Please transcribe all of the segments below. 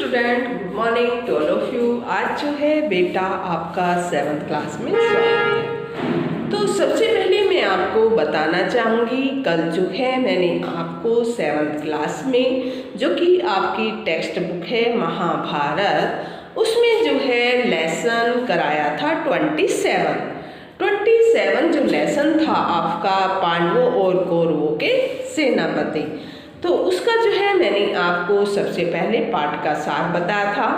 Student, good morning to all of you. आज जो है बेटा आपका 7th क्लास में स्वागत है। तो सबसे पहले मैं आपको बताना चाहूँगी, कल जो है मैंने आपको 7th क्लास में जो कि आपकी टेक्स्ट बुक है महाभारत, उसमें जो है लेसन कराया था 27 जो लेसन था आपका पांडवों और कौरवों के सेनापति। तो उसका जो है मैंने आपको सबसे पहले पाठ का सार बताया था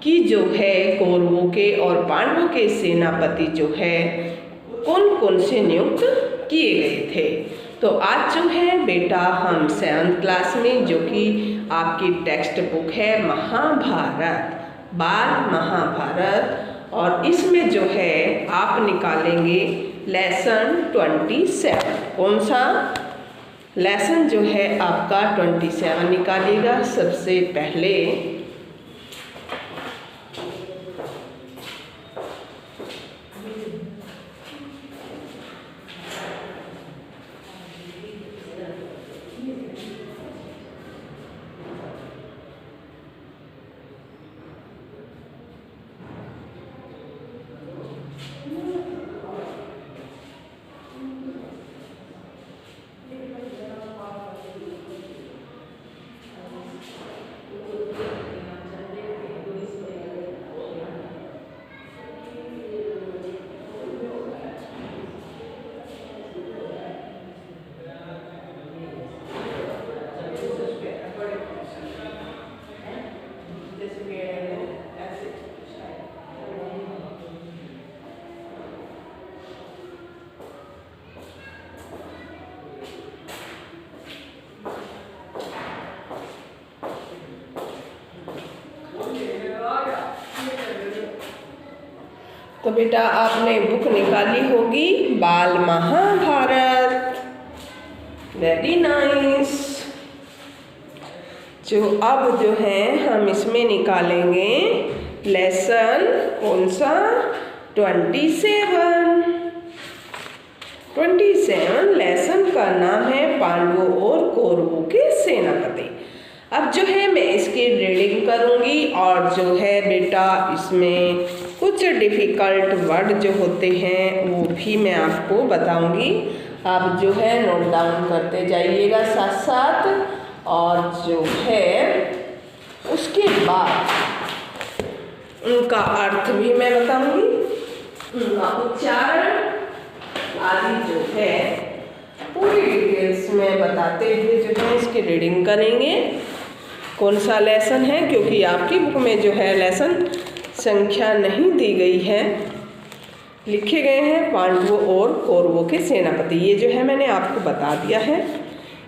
कि जो है कौरवों के और पांडवों के सेनापति जो है कौन कौन से नियुक्त किए गए थे। तो आज जो है बेटा हम 7th क्लास में जो कि आपकी टेक्स्ट बुक है महाभारत, बाल महाभारत, और इसमें जो है आप निकालेंगे लेसन 27। कौन सा लेसन जो है आपका 27 निकालिएगा सबसे पहले। तो बेटा आपने बुक निकाली होगी बाल महाभारत, वेरी नाइस। जो अब जो है हम इसमें निकालेंगे लेसन कौन सा 27 लेसन का नाम है पांडवों और कौरवों के सेनापति। अब जो है मैं इसकी रीडिंग करूंगी और जो है बेटा इसमें कुछ डिफ़िकल्ट वर्ड जो होते हैं वो भी मैं आपको बताऊंगी। आप जो है नोट डाउन करते जाइएगा साथ साथ, और जो है उसके बाद उनका अर्थ भी मैं बताऊंगी, उनका उच्चारण आदि जो है पूरी डिटेल्स में बताते हुए जो है इसकी रीडिंग करेंगे। कौन सा लेसन है, क्योंकि आपकी बुक में जो है लेसन संख्या नहीं दी गई है, लिखे गए हैं पांडवों और कौरवों के सेनापति। ये जो है मैंने आपको बता दिया है,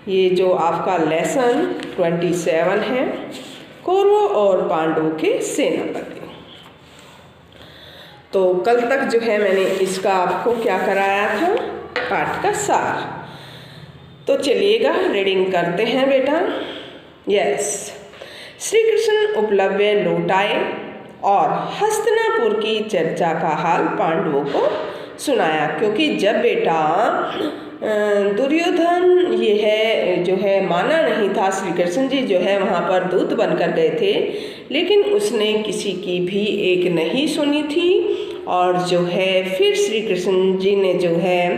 ये जो आपका लेसन 27 है कौरवों और पांडवों के सेनापति। तो कल तक जो है मैंने इसका आपको क्या कराया था, पाठ का सार। तो चलिएगा रीडिंग करते हैं बेटा। यस, श्री कृष्ण उपलब्ध लौट आए और हस्तिनापुर की चर्चा का हाल पांडवों को सुनाया। क्योंकि जब बेटा दुर्योधन ये है जो है माना नहीं था, श्री कृष्ण जी जो है वहाँ पर दूत बनकर गए थे, लेकिन उसने किसी की भी एक नहीं सुनी थी। और जो है फिर श्री कृष्ण जी ने जो है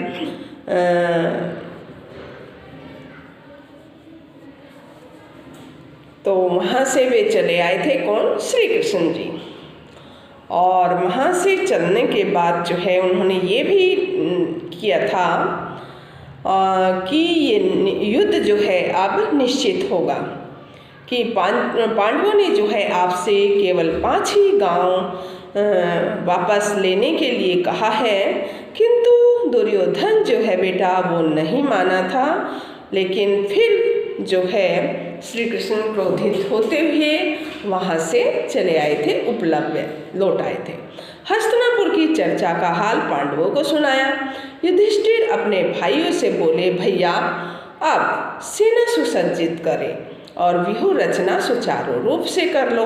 तो वहाँ से वे चले आए थे, कौन, श्री कृष्ण जी। और वहाँ से चलने के बाद जो है उन्होंने ये भी किया था कि ये युद्ध जो है अब निश्चित होगा, कि पांडवों ने जो है आपसे केवल 5 ही गांव वापस लेने के लिए कहा है। किंतु दुर्योधन जो है बेटा वो नहीं माना था, लेकिन फिर जो है श्री कृष्ण क्रोधित होते हुए वहाँ से चले आए थे, उपलब्ध लौट आए थे। हस्तिनापुर की चर्चा का हाल पांडवों को सुनाया। युधिष्ठिर अपने भाइयों से बोले, भैया अब सेना सुसज्जित करें और व्यूह रचना सुचारू रूप से कर लो।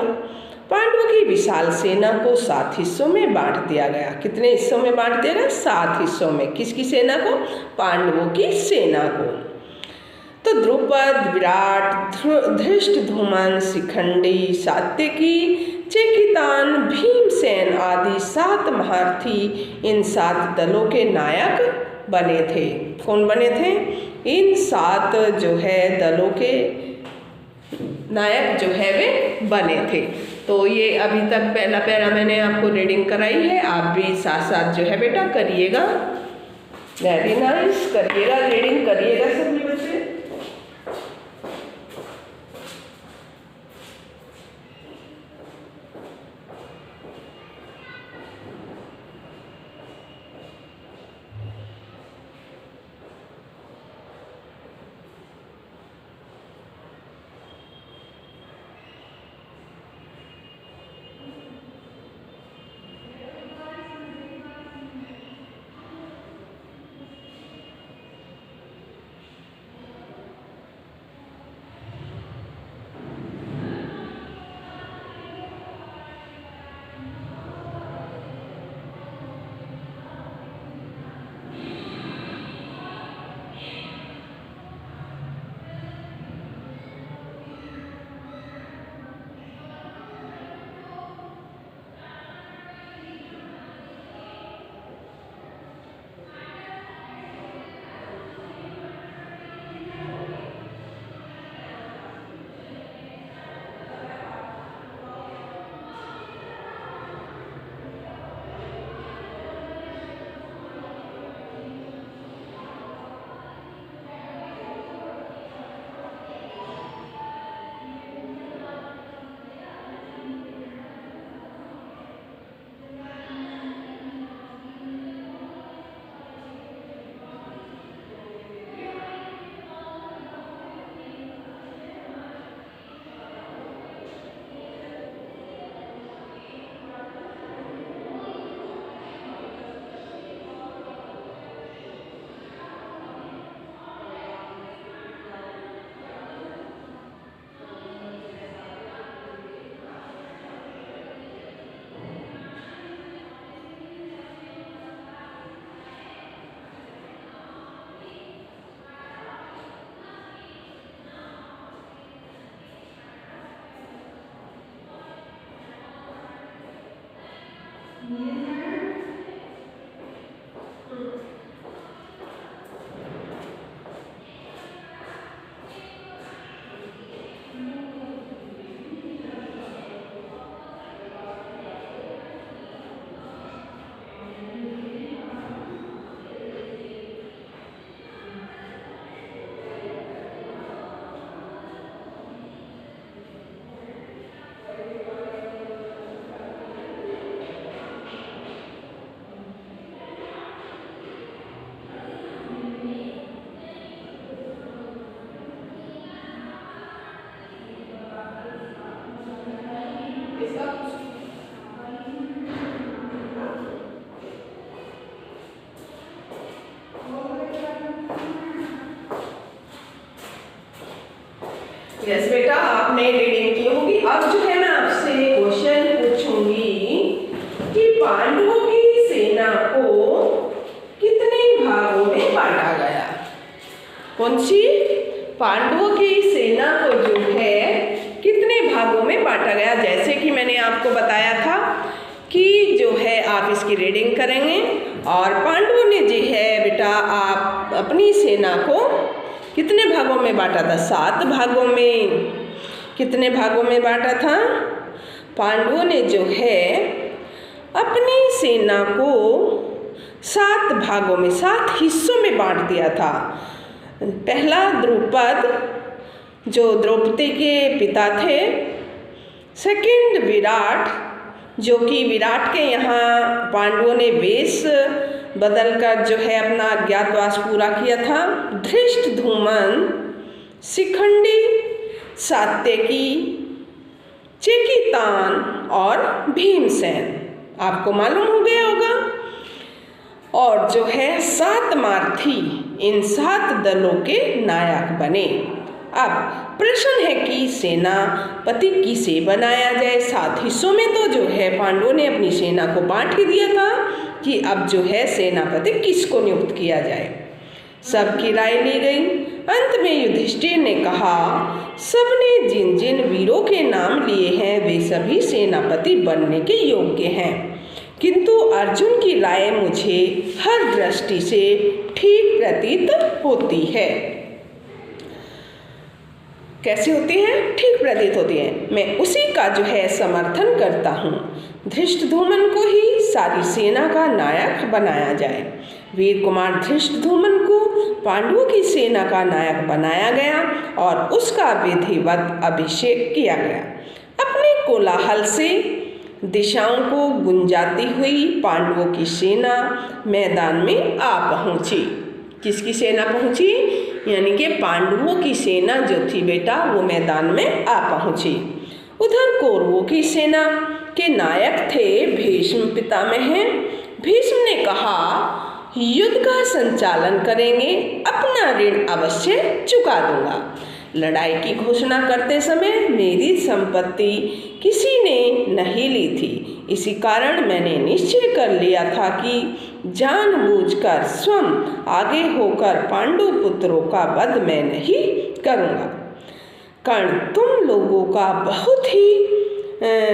पांडवों की विशाल सेना को 7 हिस्सों में बांट दिया गया। कितने हिस्सों में बांट दिया गया? 7 हिस्सों में। किसकी सेना को? पांडवों की सेना को। तो द्रुपद, विराट, धृष्टद्युम्न, शिखंडी, सात्यकी, चेकितान, भीमसेन आदि 7 महारथी इन 7 दलों के नायक बने थे। कौन बने थे? इन 7 जो है दलों के नायक जो है वे बने थे। तो ये अभी तक पहला पैरा मैंने आपको रीडिंग कराई है, आप भी साथ साथ जो है बेटा करिएगा। वेरी नाइस, करिएगा, रीडिंग करिएगा सभी बच्चे। यस बेटा, आपने रीडिंग की होगी। अब जो है मैं आपसे क्वेश्चन पूछूंगी कि पांडवों की सेना को कितने भागों में बांटा गया? कौन सी? पांडवों की सेना को जो है कितने भागों में बांटा गया? जैसे कि मैंने आपको बताया था कि जो है आप इसकी रीडिंग करेंगे और पांडवों ने जो है बेटा आप अपनी सेना को कितने भागों में बांटा था? 7 भागों में। कितने भागों में बांटा था? पांडवों ने जो है अपनी सेना को 7 भागों में, 7 हिस्सों में बांट दिया था। पहला द्रुपद जो द्रौपदी के पिता थे, सेकंड विराट जो कि विराट के यहाँ पांडवों ने वेश बदलकर जो है अपना अज्ञातवास पूरा किया था, धृष्टद्युम्न, शिखंडी, सात्यकी, चेकितान और भीमसेन। आपको मालूम हो गया होगा। और जो है 7 महारथी इन 7 दलों के नायक बने। अब प्रश्न है कि सेनापति किसे बनाया जाए? 7 हिस्सों में तो जो है पांडवों ने अपनी सेना को बांट ही दिया था कि अब जो है सेनापति किसको नियुक्त किया जाए। सबकी राय ली गई। अंत में युधिष्ठिर ने कहा, सबने जिन जिन वीरों के नाम लिए हैं वे सभी सेनापति बनने के योग्य हैं, किंतु अर्जुन की राय मुझे हर दृष्टि से ठीक प्रतीत होती है। कैसी होती है? ठीक प्रतीत होती है। मैं उसी का जो है समर्थन करता हूँ। धृष्टद्युम्न को ही सारी सेना का नायक बनाया जाए। वीर कुमार धृष्टद्युम्न को पांडवों की सेना का नायक बनाया गया और उसका विधिवत अभिषेक किया गया। अपने कोलाहल से दिशाओं को गुंजाती हुई पांडवों की सेना मैदान में आ पहुंची। किसकी सेना पहुंची? यानी कि पांडवों की सेना जो थी बेटा वो मैदान में आ पहुंची। उधर कौरवों की सेना के नायक थे भीष्म पितामह। भीष्म ने कहा, युद्ध का संचालन करेंगे, अपना ऋण अवश्य चुका दूंगा। लड़ाई की घोषणा करते समय मेरी संपत्ति किसी ने नहीं ली थी, इसी कारण मैंने निश्चय कर लिया था कि जानबूझकर स्वयं आगे होकर पांडु पुत्रों का वध मैं नहीं करूँगा। कर्ण तुम लोगों का बहुत ही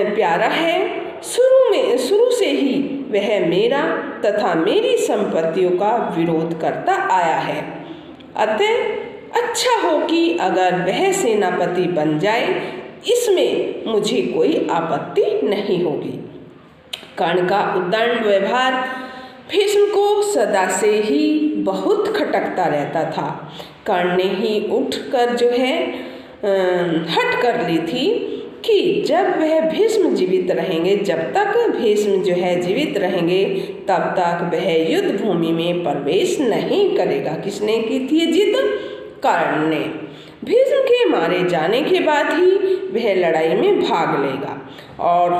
प्यारा है। शुरू से ही वह मेरा तथा मेरी संपत्तियों का विरोध करता आया है, अतः अच्छा हो कि अगर वह सेनापति बन जाए, इसमें मुझे कोई आपत्ति नहीं होगी। कर्ण का उद्दंड व्यवहार भीष्म को सदा से ही बहुत खटकता रहता था। कर्ण ने ही उठकर जो है हट कर ली थी कि जब वह भीष्म जीवित रहेंगे, जब तक भीष्म जो है जीवित रहेंगे, तब तक वह युद्ध भूमि में प्रवेश नहीं करेगा। किसने की थी जिद? कर्ण ने। भीष्म के मारे जाने के बाद ही वह लड़ाई में भाग लेगा और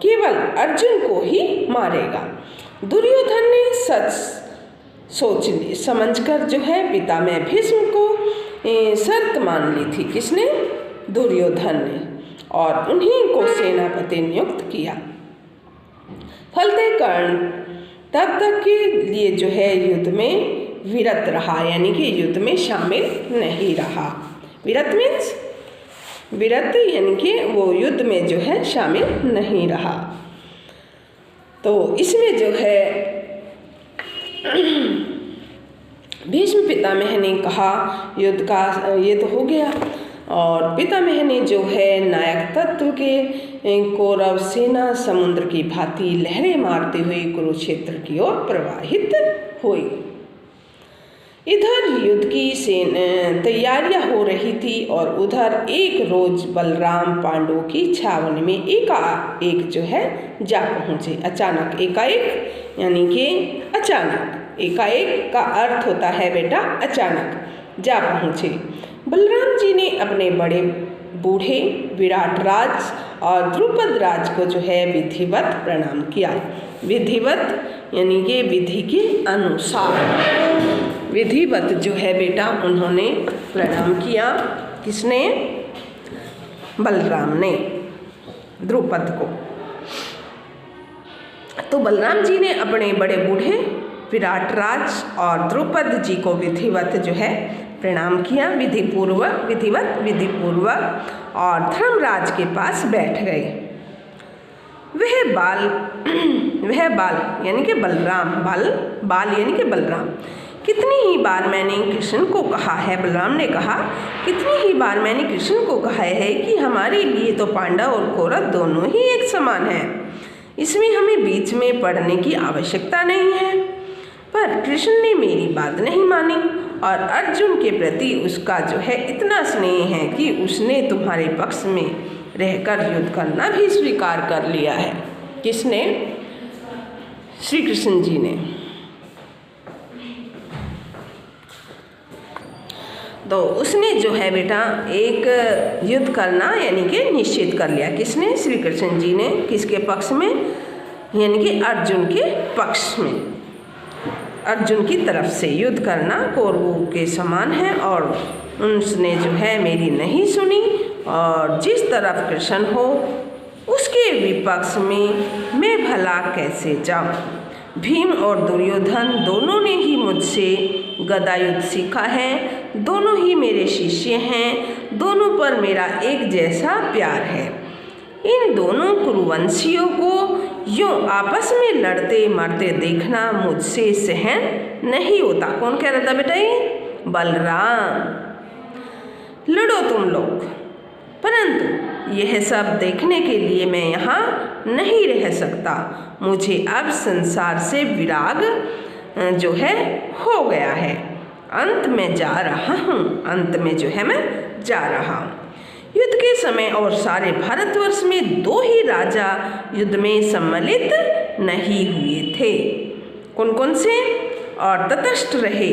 केवल अर्जुन को ही मारेगा। दुर्योधन ने सच सोच समझकर जो है पितामह भीष्म को शर्त मान ली थी। किसने? दुर्योधन ने, और उन्हीं को सेनापति नियुक्त किया। फलते कर्ण तब तक के लिए जो है युद्ध में विरत रहा, यानी कि युद्ध में शामिल नहीं रहा। विरत मीन्स विरत यानी कि वो युद्ध में जो है शामिल नहीं रहा। तो इसमें जो है भीष्म पितामह ने कहा युद्ध का ये तो हो गया, और पितामह ने जो है नायक तत्व के कौरव सेना समुद्र की भांति लहरें मारते हुए कुरुक्षेत्र की ओर प्रवाहित हुई। इधर युद्ध की तैयारियां हो रही थी और उधर एक रोज बलराम पांडवों की छावनी में एकाएक जो है जा पहुँचे। अचानक, एकाएक यानी कि अचानक, एकाएक का अर्थ होता है बेटा अचानक, जा पहुँचे। बलराम जी ने अपने बड़े बूढ़े विराट राज और द्रुपद राज को जो है विधिवत प्रणाम किया। विधिवत यानी कि विधि के अनुसार, विधिवत जो है बेटा उन्होंने प्रणाम किया। किसने? बलराम ने द्रुपद को। तो बलराम जी ने अपने बड़े बूढ़े विराट राज और द्रुपद जी को विधिवत जो है प्रणाम किया, विधिपूर्वक, और धर्मराज के पास बैठ गए। वह बाल यानी कि बलराम, बाल यानी कि बलराम, कितनी ही बार मैंने कृष्ण को कहा है, बलराम ने कहा, कितनी ही बार मैंने कृष्ण को कहा है कि हमारे लिए तो पांडव और कौरव दोनों ही एक समान हैं, इसमें हमें बीच में पड़ने की आवश्यकता नहीं है। पर कृष्ण ने मेरी बात नहीं मानी और अर्जुन के प्रति उसका जो है इतना स्नेह है कि उसने तुम्हारे पक्ष में रहकर युद्ध करना भी स्वीकार कर लिया है। किसने? श्री कृष्ण जी ने। तो उसने जो है बेटा एक युद्ध करना यानी कि निश्चित कर लिया। किसने? श्री कृष्ण जी ने। किसके पक्ष में? यानी कि अर्जुन के पक्ष में, अर्जुन की तरफ से युद्ध करना कौरवों के समान है, और उसने जो है मेरी नहीं सुनी, और जिस तरफ कृष्ण हो उसके विपक्ष में मैं भला कैसे जाऊं। भीम और दुर्योधन दोनों ने ही मुझसे गदायुद्ध सीखा है, दोनों ही मेरे शिष्य हैं, दोनों पर मेरा एक जैसा प्यार है। इन दोनों कुरुवंशियों को यूं आपस में लड़ते मरते देखना मुझसे सहन नहीं होता। कौन कह रहा था बेटा? ये बलराम। लड़ो तुम लोग, परंतु यह सब देखने के लिए मैं यहाँ नहीं रह सकता। मुझे अब संसार से विराग जो है हो गया है। अंत में जा रहा हूँ, अंत में जो है मैं जा रहा हूँ। युद्ध के समय और सारे भारतवर्ष में 2 ही राजा युद्ध में सम्मिलित नहीं हुए थे। कौन कौन से? और तटस्थ रहे,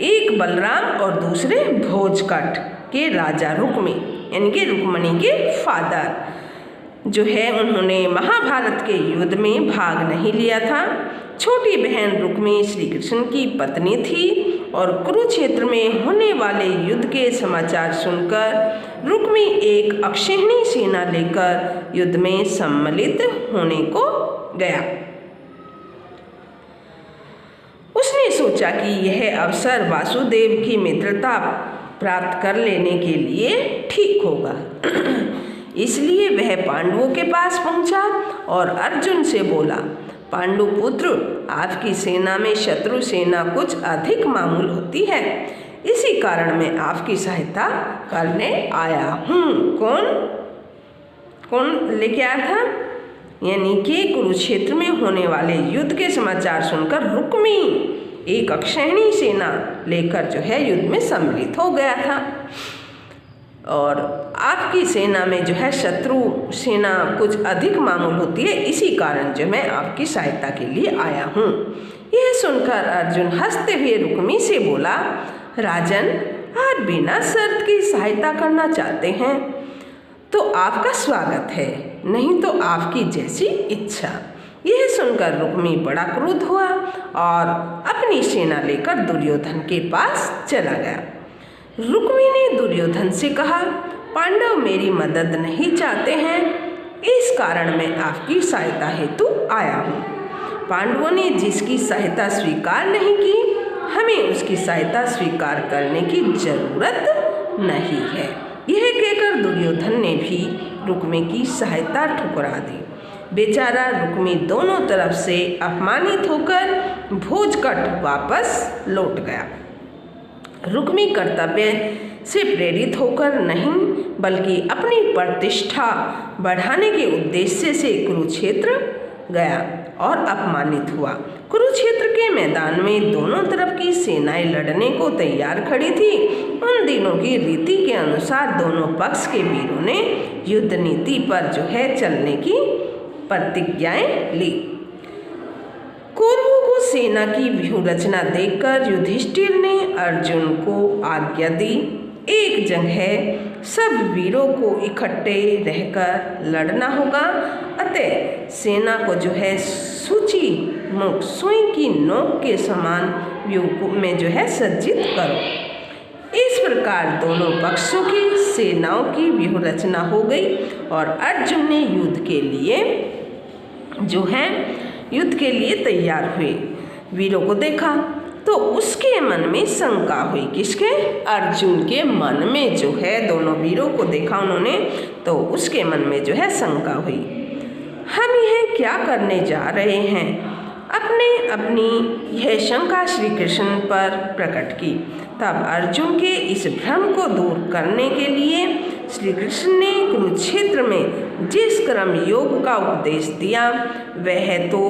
एक बलराम और दूसरे भोजकट के राजा रुक्मी, यानी कि रुक्मणी के फादर जो है, उन्होंने महाभारत के युद्ध में भाग नहीं लिया था। छोटी बहन रुक्मी श्री कृष्ण की पत्नी थी और कुरुक्षेत्र में होने वाले युद्ध के समाचार सुनकर रुक्मी एक अक्षौहिणी सेना लेकर युद्ध में सम्मिलित होने को गया। उसने सोचा कि यह अवसर वासुदेव की मित्रता प्राप्त कर लेने के लिए ठीक होगा। इसलिए वह पांडवों के पास पहुंचा और अर्जुन से बोला, पांडु पुत्र, आपकी सेना में शत्रु सेना कुछ अधिक मामूल होती है, इसी कारण मैं आपकी सहायता करने आया हूँ। कौन लेके आया था? यानी कि कुरुक्षेत्र में होने वाले युद्ध के समाचार सुनकर रुक्मी एक अक्षौहिणी सेना लेकर जो है युद्ध में सम्मिलित हो गया था। और आपकी सेना में जो है शत्रु सेना कुछ अधिक मामूल होती है, इसी कारण जो मैं आपकी सहायता के लिए आया हूँ। यह सुनकर अर्जुन हंसते हुए रुक्मी से बोला, राजन, आप बिना शर्त की सहायता करना चाहते हैं तो आपका स्वागत है, नहीं तो आपकी जैसी इच्छा। यह सुनकर रुक्मी बड़ा क्रुद्ध हुआ और अपनी सेना लेकर दुर्योधन के पास चला गया। रुक्मी ने दुर्योधन से कहा, पांडव मेरी मदद नहीं चाहते हैं, इस कारण मैं आपकी सहायता हेतु आया हूँ। पांडवों ने जिसकी सहायता स्वीकार नहीं की, हमें उसकी सहायता स्वीकार करने की जरूरत नहीं है। यह कहकर दुर्योधन ने भी रुक्मी की सहायता ठुकरा दी। बेचारा रुक्मी दोनों तरफ से अपमानित होकर भोजकट वापस लौट गया। रुक्मी कर्तव्य से प्रेरित होकर नहीं बल्कि अपनी प्रतिष्ठा बढ़ाने के उद्देश्य से कुरुक्षेत्र गया और अपमानित हुआ। कुरुक्षेत्र के मैदान में दोनों तरफ की सेनाएं लड़ने को तैयार खड़ी थी। उन दिनों की रीति के अनुसार दोनों पक्ष के वीरों ने युद्ध नीति पर जो है चलने की प्रतिज्ञाएं ली। कौरवों को सेना की व्यूह रचना देखकर युधिष्ठिर ने अर्जुन को आज्ञा दी, एक जगह सब वीरों को इकट्ठे रहकर लड़ना होगा, अतः सेना को जो है सूची मुख सुई की नोक के समान व्यूह में जो है सज्जित करो। इस प्रकार दोनों पक्षों की सेनाओं की व्यूह रचना हो गई और अर्जुन ने युद्ध के लिए तैयार हुए। वीरों को देखा तो उसके मन में शंका हुई। किसके? अर्जुन के मन में जो है, दोनों वीरों को देखा उन्होंने तो उसके मन में जो है शंका हुई। हम यह क्या करने जा रहे हैं? अपनी यह शंका श्री कृष्ण पर प्रकट की। तब अर्जुन के इस भ्रम को दूर करने के लिए श्री कृष्ण ने कुरुक्षेत्र में जिस कर्म योग का उपदेश दिया वह तो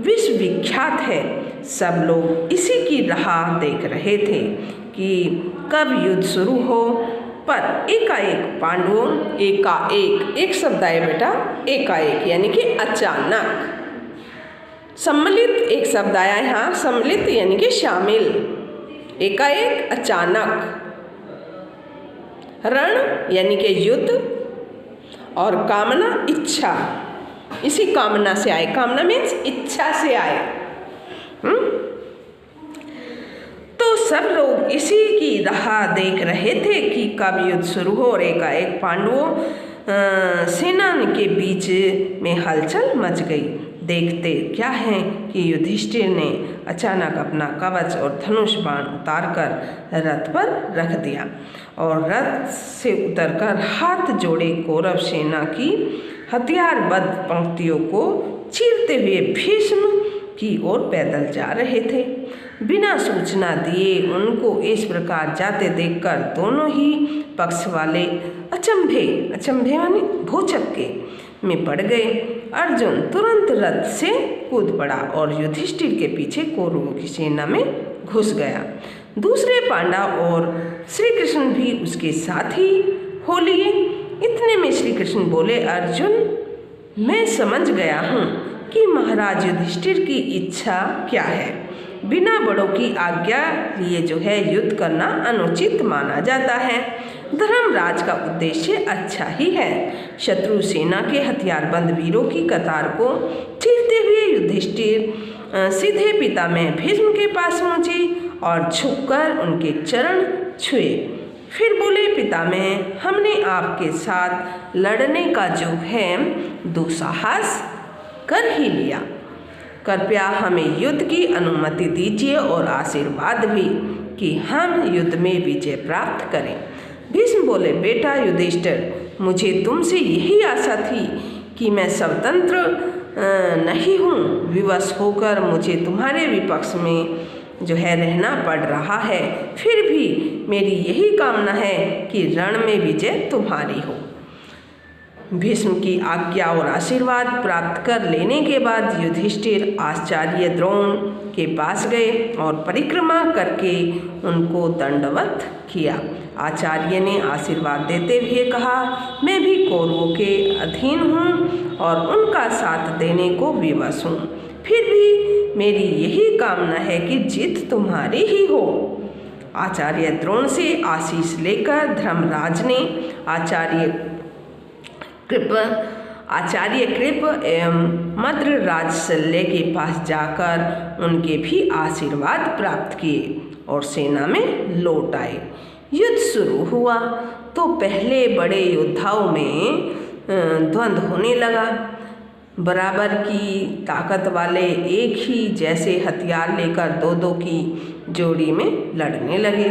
विश्व विख्यात है। सब लोग इसी की राह देख रहे थे कि कब युद्ध शुरू हो, पर एकाएक पांडवों एक शब्द आए बेटा, एकाएक यानी कि अचानक। सम्मिलित एक शब्द आया है, हाँ, सम्मिलित यानी कि शामिल, एकाएक अचानक। रण यानी कि युद्ध और कामना इच्छा, इसी कामना से आए, कामना मीन्स इच्छा से आए। तो सब लोग इसी की राह देख रहे थे कि कब युद्ध शुरू हो और एकाएक पांडवों सेना के बीच में हलचल मच गई। देखते क्या है कि युधिष्ठिर ने अचानक अपना कवच और धनुष बाण उतारकर रथ पर रख दिया और रथ से उतरकर हाथ जोड़े कौरव सेना की हथियारबद्ध पंक्तियों को चीरते हुए भीष्म की ओर पैदल जा रहे थे। बिना सूचना दिए उनको इस प्रकार जाते देखकर दोनों ही पक्ष वाले अचंभे माने भौचक्के में पड़ गए। अर्जुन तुरंत रथ से कूद पड़ा और युधिष्ठिर के पीछे कौरवों की सेना में घुस गया। दूसरे पांडव और श्री कृष्ण भी उसके साथ ही हो लिए। इतने में श्री कृष्ण बोले, अर्जुन, मैं समझ गया हूँ कि महाराज युधिष्ठिर की इच्छा क्या है। बिना बड़ों की आज्ञा लिए जो है युद्ध करना अनुचित माना जाता है। धर्मराज का उद्देश्य अच्छा ही है। शत्रु सेना के हथियारबंद वीरों की कतार को चीरते हुए युधिष्ठिर सीधे पितामह भीष्म के पास पहुँचे और झुककर उनके चरण छुए। फिर बोले, पितामह, हमने आपके साथ लड़ने का जो है दुस्साहस कर ही लिया। कृपया हमें युद्ध की अनुमति दीजिए और आशीर्वाद भी कि हम युद्ध में विजय प्राप्त करें। भीष्म बोले, बेटा युधिष्ठिर, मुझे तुमसे यही आशा थी कि मैं स्वतंत्र नहीं हूँ। विवश होकर मुझे तुम्हारे विपक्ष में जो है रहना पड़ रहा है। फिर भी मेरी यही कामना है कि रण में विजय तुम्हारी हो। भीष्म की आज्ञा और आशीर्वाद प्राप्त कर लेने के बाद युधिष्ठिर आचार्य द्रोण के पास गए और परिक्रमा करके उनको दंडवत किया। आचार्य ने आशीर्वाद देते हुए कहा, मैं भी कौरवों के अधीन हूँ और उनका साथ देने को विवश हूँ। फिर भी मेरी यही कामना है कि जीत तुम्हारी ही हो। आचार्य द्रोण से आशीष लेकर धर्मराज ने आचार्य कृप एवं मद्रराज शल्य के पास जाकर उनके भी आशीर्वाद प्राप्त किए और सेना में लौट आए। युद्ध शुरू हुआ तो पहले बड़े योद्धाओं में द्वंद्व होने लगा। बराबर की ताकत वाले एक ही जैसे हथियार लेकर दो की जोड़ी में लड़ने लगे।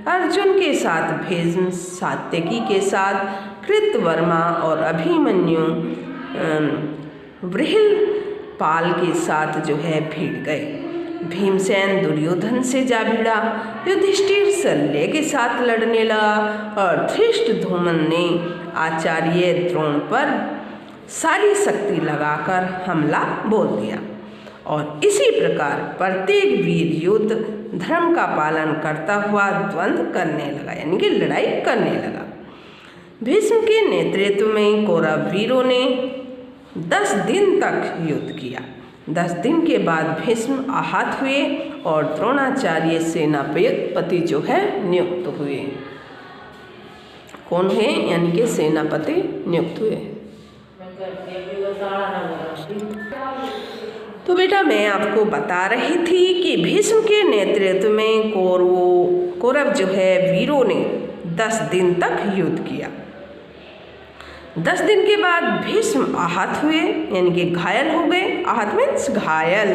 अर्जुन के साथ भीष्म, सात्यकी के साथ कृतवर्मा और अभिमन्यु बृहलपाल के साथ जो है भिड़ गए। भीमसेन दुर्योधन से जा भिड़ा। युधिष्ठिर शल्य के साथ लड़ने लगा और धृष्टद्युम्न ने आचार्य द्रोण पर सारी शक्ति लगाकर हमला बोल दिया। और इसी प्रकार प्रत्येक वीर युद्ध धर्म का पालन करता हुआ द्वंद्व करने लगा, यानी कि लड़ाई करने लगा। भीष्म के नेतृत्व में कौरव वीरों ने 10 दिन तक युद्ध किया। 10 दिन के बाद भीष्म आहत हुए और द्रोणाचार्य सेनापति जो है नियुक्त हुए। कौन है? यानी कि सेनापति नियुक्त हुए। तो बेटा मैं आपको बता रही थी कि भीष्म के नेतृत्व में कौरव जो है वीरों ने 10 दिन तक युद्ध किया। 10 दिन के बाद भीष्म आहत हुए, यानी कि घायल हो गए। आहत मीन्स घायल।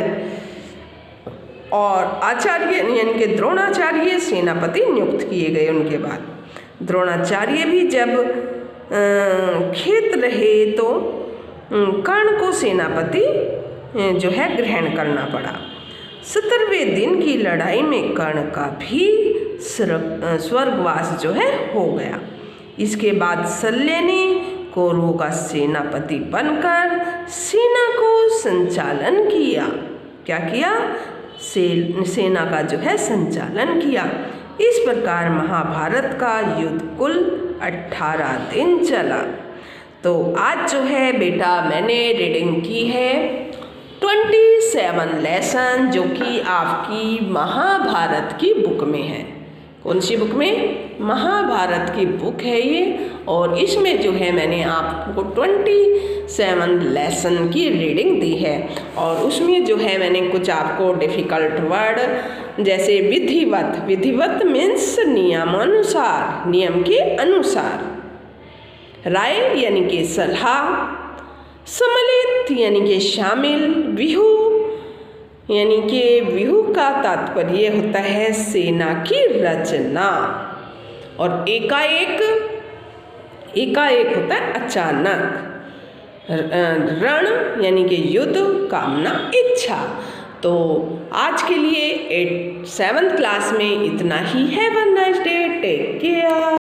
और आचार्य यानी कि द्रोणाचार्य सेनापति नियुक्त किए गए। उनके बाद द्रोणाचार्य भी जब खेत रहे तो कर्ण को सेनापति जो है ग्रहण करना पड़ा। 17वें दिन की लड़ाई में कर्ण का भी स्वर्गवास जो है हो गया। इसके बाद शल्य ने कौरवों का सेनापति बनकर सेना को संचालन किया। क्या किया? सेना का जो है संचालन किया। इस प्रकार महाभारत का युद्ध कुल 18 दिन चला। तो आज जो है बेटा मैंने रीडिंग की है 27 लेसन, जो कि आपकी महाभारत की बुक में है। कौन सी बुक में? महाभारत की बुक है ये। और इसमें जो है मैंने आपको 27 लेसन की रीडिंग दी है। और उसमें जो है मैंने कुछ आपको डिफ़िकल्ट वर्ड जैसे विधिवत, विधिवत मीन्स नियमानुसार, नियम के अनुसार, राय यानी कि सलाह, सम्मिलित विथ यानी कि शामिल, विहू यानी कि विहू का तात्पर्य होता है सेना की रचना, और एकाएक, एकाएक होता है अचानक। रण यानी कि युद्ध, कामना, इच्छा। तो आज के लिए 7th क्लास में इतना ही। Have a nice day, take care.